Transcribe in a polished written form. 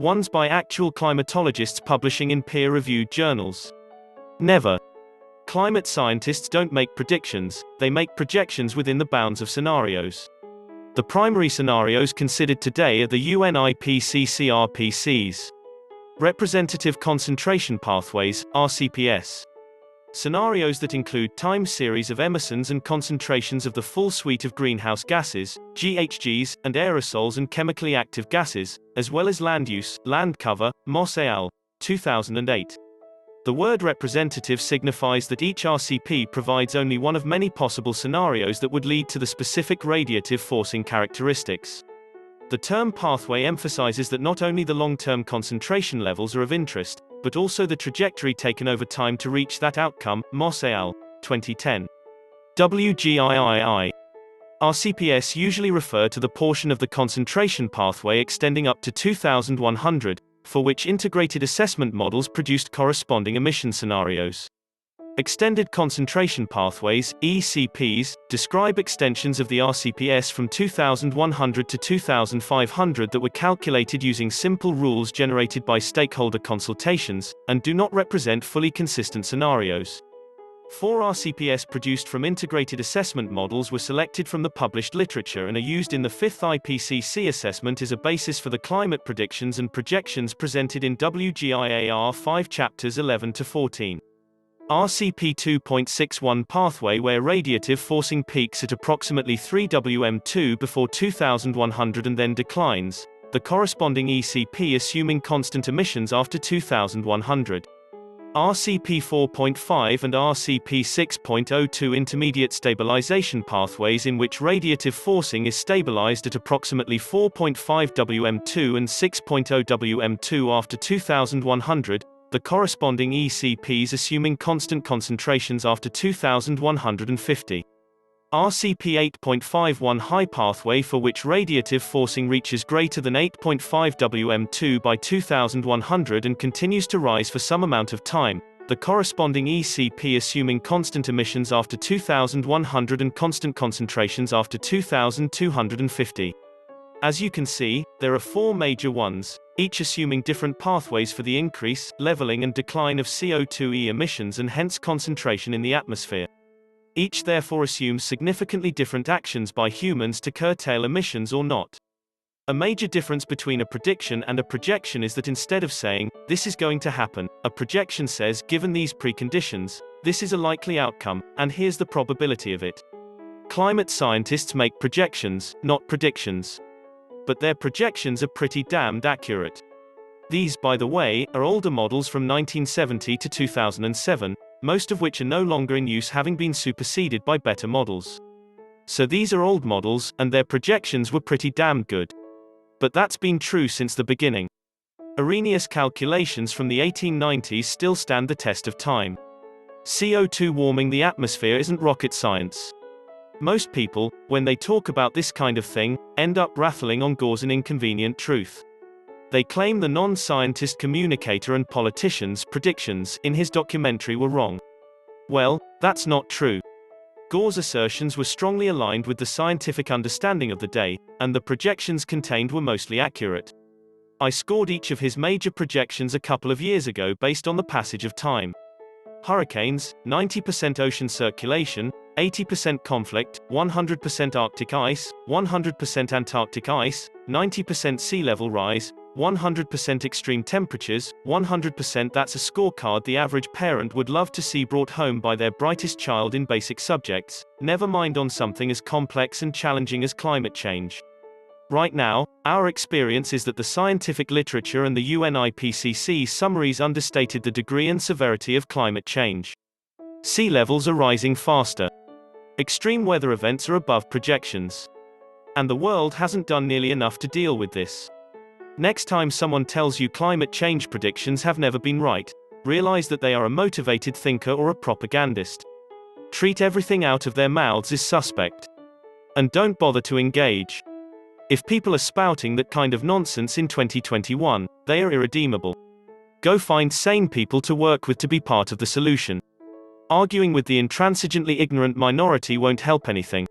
Ones by actual climatologists publishing in peer-reviewed journals. Never. Climate scientists don't make predictions, they make projections within the bounds of scenarios. The primary scenarios considered today are the UN IPCC RPCs. Representative Concentration Pathways, RCPS. Scenarios that include time series of emissions and concentrations of the full suite of greenhouse gases, GHGs, and aerosols and chemically active gases, as well as land use, land cover, Moss et al., 2008. The word representative signifies that each RCP provides only one of many possible scenarios that would lead to the specific radiative forcing characteristics. The term pathway emphasizes that not only the long-term concentration levels are of interest, but also the trajectory taken over time to reach that outcome, Moss et al., 2010. WGIII. RCPS usually refer to the portion of the concentration pathway extending up to 2100, for which integrated assessment models produced corresponding emission scenarios. Extended concentration pathways, ECPs, describe extensions of the RCPS from 2100 to 2500 that were calculated using simple rules generated by stakeholder consultations, and do not represent fully consistent scenarios. 4 RCPS produced from integrated assessment models were selected from the published literature and are used in the 5th IPCC assessment as a basis for the climate predictions and projections presented in WGIAR 5 chapters 11 to 14. RCP 2.61 pathway where radiative forcing peaks at approximately 3 wm2 before 2100 and then declines, the corresponding ECP assuming constant emissions after 2100. RCP 4.5 and RCP 6.02 intermediate stabilization pathways in which radiative forcing is stabilized at approximately 4.5 wm2 and 6.0 wm2 after 2100, the corresponding ECPs assuming constant concentrations after 2150. RCP 8.51 high pathway for which radiative forcing reaches greater than 8.5 wm2 by 2100 and continues to rise for some amount of time, the corresponding ECP assuming constant emissions after 2100 and constant concentrations after 2250. As you can see, there are 4 major ones, each assuming different pathways for the increase, leveling and decline of CO2e emissions and hence concentration in the atmosphere. Each therefore assumes significantly different actions by humans to curtail emissions or not. A major difference between a prediction and a projection is that instead of saying, this is going to happen, a projection says, given these preconditions, this is a likely outcome, and here's the probability of it. Climate scientists make projections, not predictions. But their projections are pretty damned accurate. These, by the way, are older models from 1970 to 2007, most of which are no longer in use having been superseded by better models. So these are old models, and their projections were pretty damn good. But that's been true since the beginning. Arrhenius calculations from the 1890s still stand the test of time. CO2 warming the atmosphere isn't rocket science. Most people, when they talk about this kind of thing, end up rattling on Gore's An Inconvenient Truth. They claim the non-scientist communicator and politicians' predictions in his documentary were wrong. Well, that's not true. Gore's assertions were strongly aligned with the scientific understanding of the day, and the projections contained were mostly accurate. I scored each of his major projections a couple of years ago based on the passage of time. Hurricanes, 90% ocean circulation, 80% conflict, 100% Arctic ice, 100% Antarctic ice, 90% sea level rise, 100% extreme temperatures, 100%. That's a scorecard the average parent would love to see brought home by their brightest child in basic subjects, never mind on something as complex and challenging as climate change. Right now, our experience is that the scientific literature and the UN IPCC summaries understated the degree and severity of climate change. Sea levels are rising faster. Extreme weather events are above projections. And the world hasn't done nearly enough to deal with this. Next time someone tells you climate change predictions have never been right, realize that they are a motivated thinker or a propagandist. Treat everything out of their mouths as suspect. And don't bother to engage. If people are spouting that kind of nonsense in 2021, they are irredeemable. Go find sane people to work with to be part of the solution. Arguing with the intransigently ignorant minority won't help anything.